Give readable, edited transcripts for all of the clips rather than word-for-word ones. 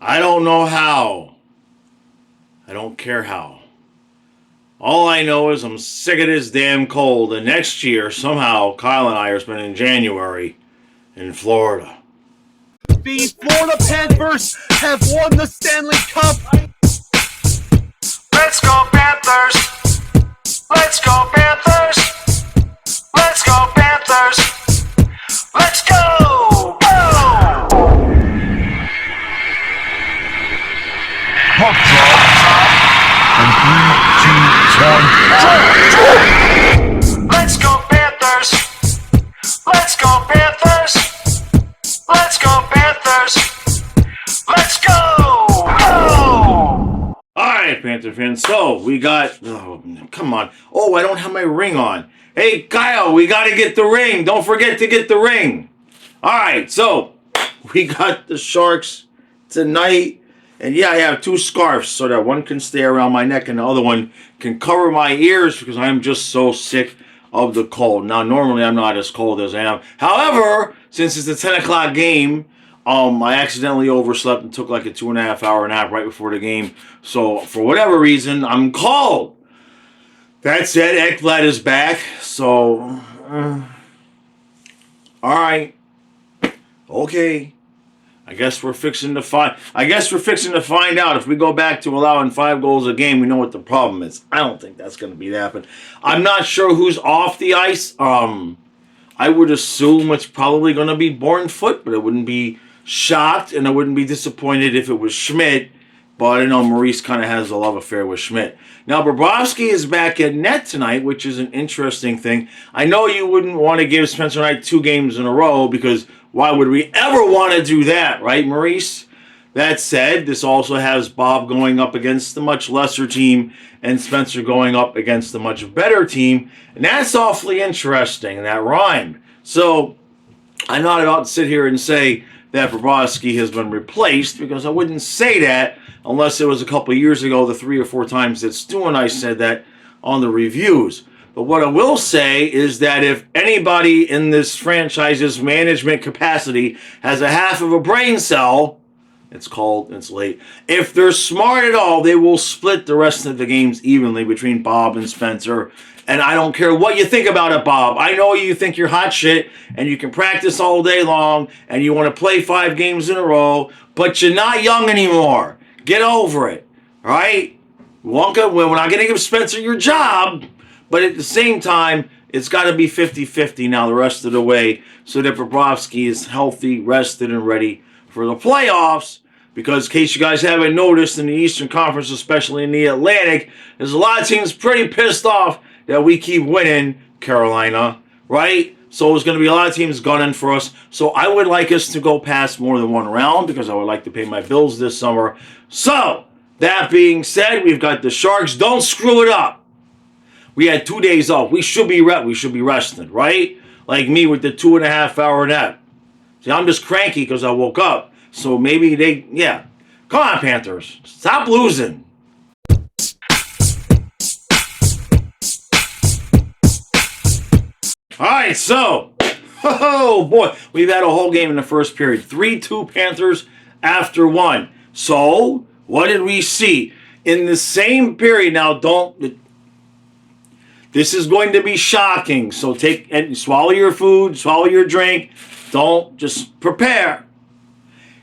I don't know how. I don't care how. All I know is I'm sick of this damn cold, and next year, somehow, Kyle and I are spending January in Florida. The Florida Panthers have won the Stanley Cup. Let's go Panthers! Let's go Panthers! Let's go Panthers! Let's go! Go! Puck drop. And 3, 2, 1. Let's go Panthers! Let's go Panthers! Let's go Panthers! Let's go! Go! Alright, Panther fans, so we got... Oh, come on. Oh, I don't have my ring on. Hey, Kyle, we got to get the ring. Don't forget to get the ring. Alright, so we got the Sharks tonight. And yeah, I have 2 scarves so that one can stay around my neck and the other one can cover my ears because I'm just so sick of the cold. Now, normally I'm not as cold as I am. However, since it's a 10 o'clock game, I accidentally overslept and took like a 2.5 hour nap right before the game. So, for whatever reason, I'm cold. That said, Ekblad is back. So, alright. Okay. I guess we're fixing to find out if we go back to allowing 5 goals a game, we know what the problem is. I don't think that's going to be happening. I'm not sure who's off the ice. I would assume it's probably going to be Bournefoot, but I wouldn't be shocked and I wouldn't be disappointed if it was Schmidt. But I know Maurice kind of has a love affair with Schmidt. Now, Bobrovsky is back at net tonight, which is an interesting thing. I know you wouldn't want to give Spencer Knight 2 games in a row because why would we ever want to do that, right, Maurice? That said, this also has Bob going up against the much lesser team and Spencer going up against the much better team. And that's awfully interesting, and that rhymed. So, I'm not about to sit here and say that Bobrovsky has been replaced because I wouldn't say that unless it was a couple years ago, the 3 or 4 times that Stu and I said that on the reviews. But what I will say is that if anybody in this franchise's management capacity has a half of a brain cell, it's late. If they're smart at all, they will split the rest of the games evenly between Bob and Spencer. And I don't care what you think about it, Bob. I know you think you're hot shit and you can practice all day long and you want to play 5 games in a row, but you're not young anymore. Get over it, all right? Wonka, we're not going to give Spencer your job, but at the same time, it's got to be 50-50 now the rest of the way so that Bobrovsky is healthy, rested, and ready for the playoffs. Because in case you guys haven't noticed, in the Eastern Conference, especially in the Atlantic, there's a lot of teams pretty pissed off that we keep winning, Carolina, right? So there's going to be a lot of teams gunning for us. So I would like us to go past more than 1 round because I would like to pay my bills this summer. So, that being said, we've got the Sharks. Don't screw it up. We had 2 days off. We should be rested, right? Like me with the 2.5 hour nap. See, I'm just cranky because I woke up. So maybe Come on, Panthers. Stop losing. All right, so, oh boy, we've had a whole game in the first period. 3-2 Panthers after 1. So, what did we see? In the same period, now this is going to be shocking, so take and swallow your food, swallow your drink, don't, just prepare.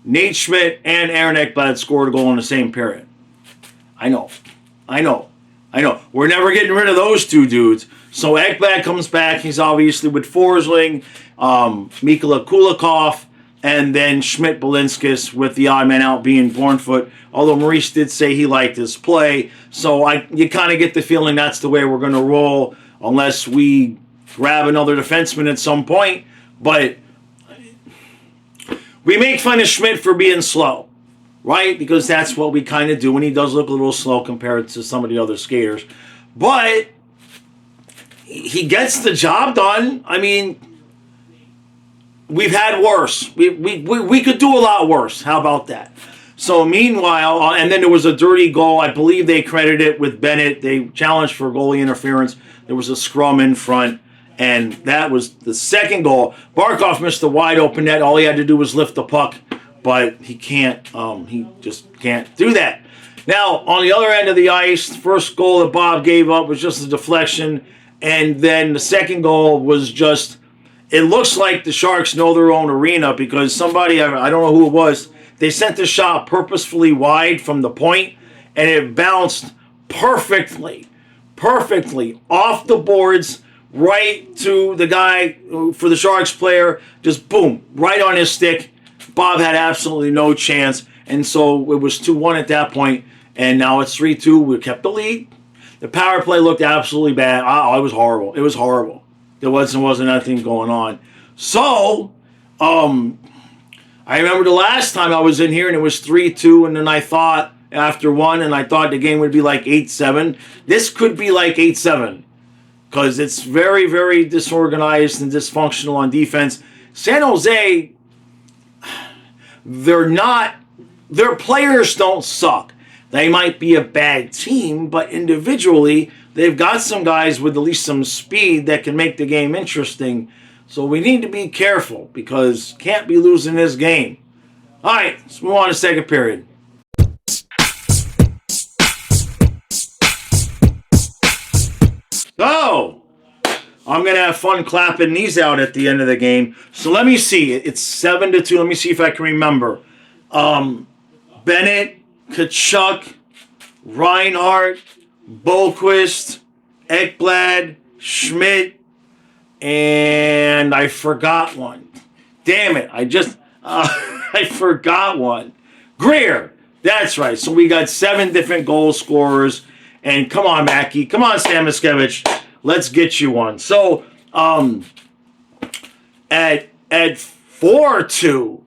Nate Schmidt and Aaron Ekblad scored a goal in the same period. I know. We're never getting rid of those 2 dudes. So Ekblad comes back. He's obviously with Forsling, Mikhail Kulikov, and then Schmidt-Balinskis with the odd man out being Bournefoot. Although Maurice did say he liked his play. So you kind of get the feeling that's the way we're going to roll unless we grab another defenseman at some point. But we make fun of Schmidt for being slow, right? Because that's what we kind of do, and he does look a little slow compared to some of the other skaters. But he gets the job done. I mean, we've had worse. We could do a lot worse. How about that? So meanwhile, and then there was a dirty goal. I believe they credited it with Bennett. They challenged for goalie interference. There was a scrum in front. And that was the second goal. Barkov missed the wide open net. All he had to do was lift the puck. but he can't. He just can't do that. Now, on the other end of the ice, the first goal that Bob gave up was just a deflection, and then the second goal was just. It looks like the Sharks know their own arena because somebody, I don't know who it was, they sent the shot purposefully wide from the point, and it bounced perfectly off the boards right to the guy for the Sharks player, just boom, right on his stick. Bob had absolutely no chance, and so it was 2-1 at that point, and now it's 3-2. We kept the lead. The power play looked absolutely bad. Oh, it was horrible. It was horrible. There wasn't anything going on. So, I remember the last time I was in here and it was 3-2, and then I thought after one, and I thought the game would be like 8-7. This could be like 8-7 because it's very, very disorganized and dysfunctional on defense. San Jose, their players don't suck. They might be a bad team, but individually, they've got some guys with at least some speed that can make the game interesting. So we need to be careful because can't be losing this game. All right, let's move on to second period. So, I'm going to have fun clapping these out at the end of the game. So let me see. It's 7-2. Let me see if I can remember. Bennett, Kachuk, Reinhardt, Boquist, Ekblad, Schmidt, and I forgot one. Damn it. I forgot one. Greer. That's right. So we got 7 different goal scorers. And come on, Mackey. Come on, Sam Miskevich. Let's get you one. So, at 4-2,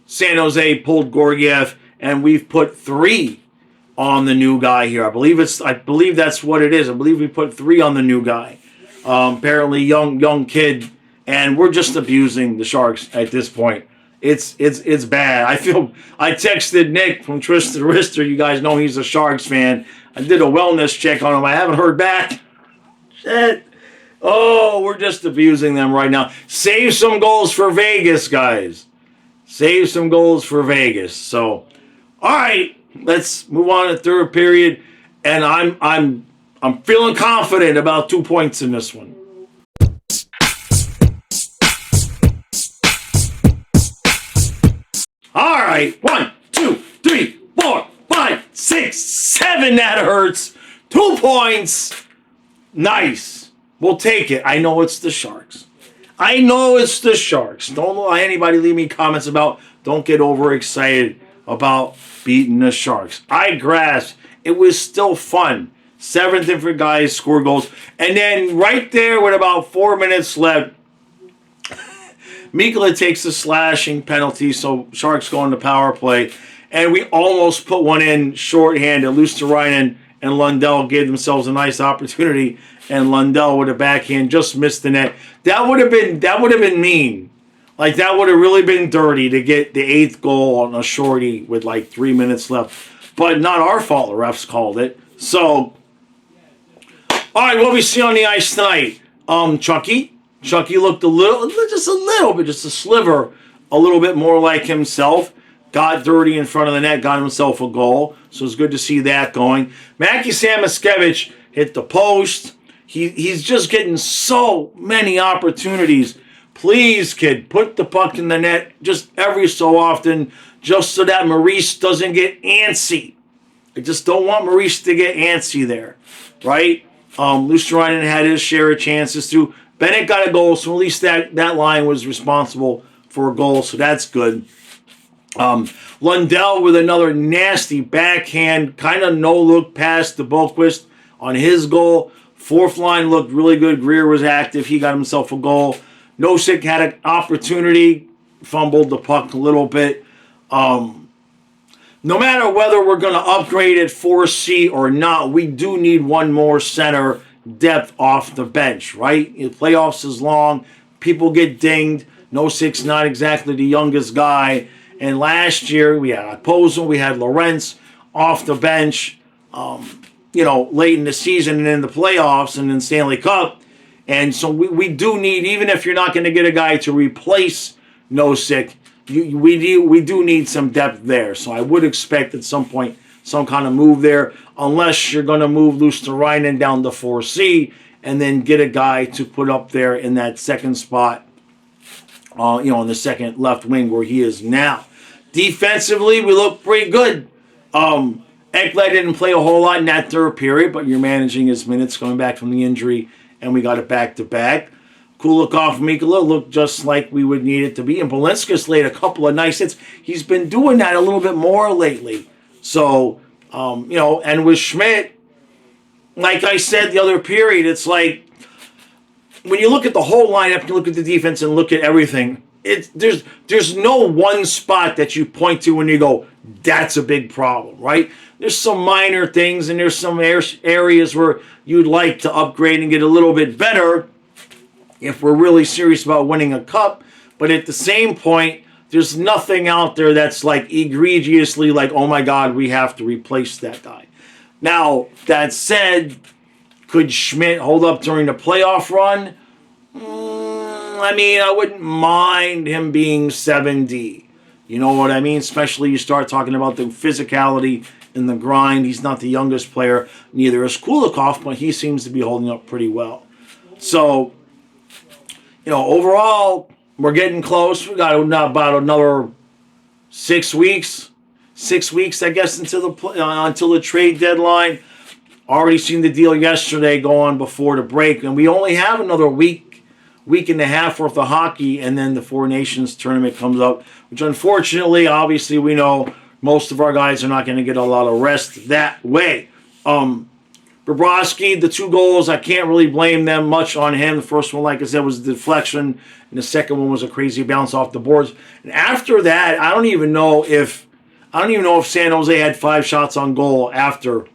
San Jose pulled Gorgiev, and we've put 3 on the new guy here. I believe that's what it is. I believe we put 3 on the new guy. Apparently young kid, and we're just abusing the Sharks at this point. It's bad. I texted Nick from Tristan Rister. You guys know he's a Sharks fan. I did a wellness check on him. I haven't heard back. Shit. Oh, we're just abusing them right now. Save some goals for Vegas, guys. Save some goals for Vegas. So, all right, let's move on to third period. And I'm feeling confident about 2 points in this one. All right, 1, 2, 3, 4, 5, 6, 7. That hurts. 2 points. Nice. We'll take it. I know it's the Sharks. Don't let anybody leave me comments about don't get overexcited about beating the Sharks. I grasp. It was still fun. 7 different guys scored goals. And then right there with about 4 minutes left, Mikkola takes a slashing penalty, so Sharks go on the power play. And we almost put one in shorthanded. Luosterainen and Lundell gave themselves a nice opportunity, and Lundell with a backhand just missed the net. That would have been mean. Like, that would have really been dirty to get the 8th goal on a shorty with like 3 minutes left. But not our fault, the refs called it. So, all right, what we see on the ice tonight? Chucky looked just a sliver, a little bit more like himself. Got dirty in front of the net, got himself a goal. So it's good to see that going. Mackie Samoskevich hit the post. He's just getting so many opportunities. Please, kid, put the puck in the net just every so often, just so that Maurice doesn't get antsy. I just don't want Maurice to get antsy there, right? Luosterainen had his share of chances too. Bennett got a goal, so at least that line was responsible for a goal, so that's good. Lundell with another nasty backhand, kind of no-look pass to Boquist on his goal. Fourth line looked really good. Greer was active. He got himself a goal. Nosek had an opportunity, fumbled the puck a little bit. No matter whether we're going to upgrade at 4C or not, we do need one more center depth off the bench, right? The playoffs is long. People get dinged. Nosek's not exactly the youngest guy. And last year, we had Okposo, we had Lorentz off the bench, late in the season and in the playoffs and in Stanley Cup. And so we do need, even if you're not going to get a guy to replace Nosek, we do need some depth there. So I would expect at some point some kind of move there, unless you're going to move Luosterainen down to 4C and then get a guy to put up there in that second spot, in the second left wing where he is now. Defensively, we look pretty good. Ekblad didn't play a whole lot in that third period, but you're managing his minutes coming back from the injury, and we got it back-to-back. Kulikov, Mikula looked just like we would need it to be, and Balinskis laid a couple of nice hits. He's been doing that a little bit more lately. So, and with Schmidt, like I said the other period, it's like when you look at the whole lineup, you look at the defense and look at everything, there's no one spot that you point to when you go, that's a big problem, right? There's some minor things and there's some areas where you'd like to upgrade and get a little bit better if we're really serious about winning a cup. But at the same point, there's nothing out there that's like egregiously like, oh my God, we have to replace that guy. Now, that said, could Schmidt hold up during the playoff run? I wouldn't mind him being 7D. You know what I mean? Especially you start talking about the physicality and the grind. He's not the youngest player. Neither is Kulikov, but he seems to be holding up pretty well. So, overall, we're getting close. We got about another 6 weeks. 6 weeks, I guess, until the trade deadline. Already seen the deal yesterday go on before the break, and we only have another week and a half worth of hockey, and then the Four Nations tournament comes up, which unfortunately, obviously, we know most of our guys are not going to get a lot of rest that way. Bobrovsky, the 2 goals, I can't really blame them much on him. The first one, like I said, was a deflection, and the second one was a crazy bounce off the boards. And after that, I don't even know if San Jose had 5 shots on goal after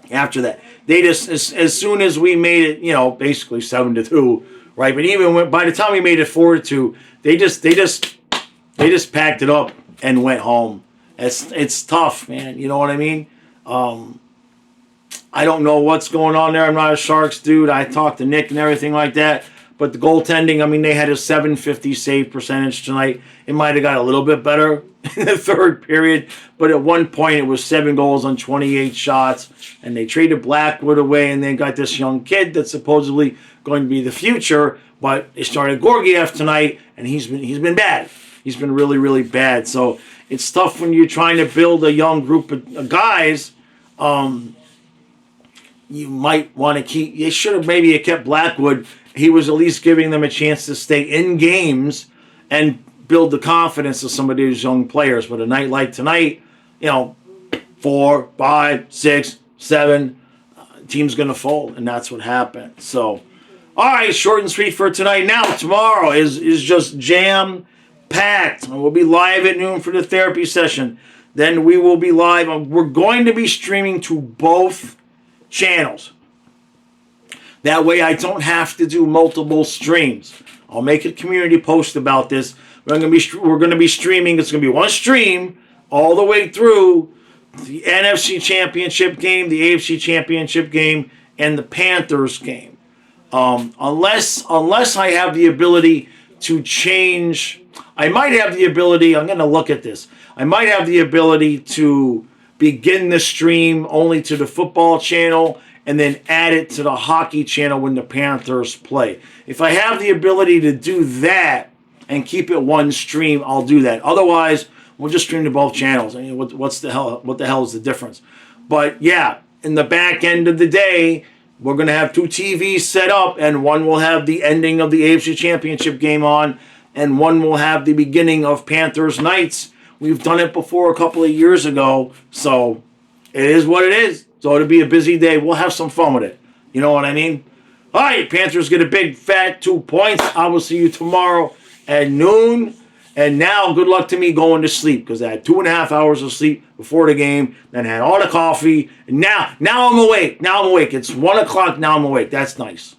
that. They just, as soon as we made it, basically 7-2, right? But even by the time we made it 4-2, they just packed it up and went home. It's tough, man. You know what I mean? I don't know what's going on there. I'm not a Sharks dude. I talked to Nick and everything like that. But the goaltending, they had a .750 save percentage tonight. It might have got a little bit better in the third period. But at one point, it was 7 goals on 28 shots. And they traded Blackwood away, and they got this young kid that's supposedly going to be the future. But they started Georgiev tonight, and he's been bad. He's been really, really bad. So it's tough when you're trying to build a young group of guys. You might want to keep. You should have maybe kept Blackwood. He was at least giving them a chance to stay in games and build the confidence of some of these young players. But a night like tonight, 4, 5, 6, 7, team's going to fold, and that's what happened. So, all right, short and sweet for tonight. Now, tomorrow is just jam-packed. We'll be live at noon for the therapy session. Then we will be live. We're going to be streaming to both channels. That way I don't have to do multiple streams. I'll make a community post about this. We're going to be streaming. It's going to be one stream all the way through the NFC Championship game, the AFC Championship game, and the Panthers game. Unless I have the ability to change, I might have the ability, I'm going to look at this. I might have the ability to begin the stream only to the football channel and then add it to the hockey channel when the Panthers play. If I have the ability to do that and keep it one stream, I'll do that. Otherwise, we'll just stream to both channels. What the hell is the difference? But yeah, in the back end of the day, we're going to have 2 TVs set up, and one will have the ending of the AFC Championship game on, and one will have the beginning of Panthers Knights. We've done it before a couple of years ago, so it is what it is. So it'll be a busy day. We'll have some fun with it. You know what I mean? All right, Panthers get a big fat 2 points. I will see you tomorrow at noon. And now, good luck to me going to sleep, because I had 2.5 hours of sleep before the game, then had all the coffee, and now I'm awake. It's 1 o'clock, now I'm awake. That's nice.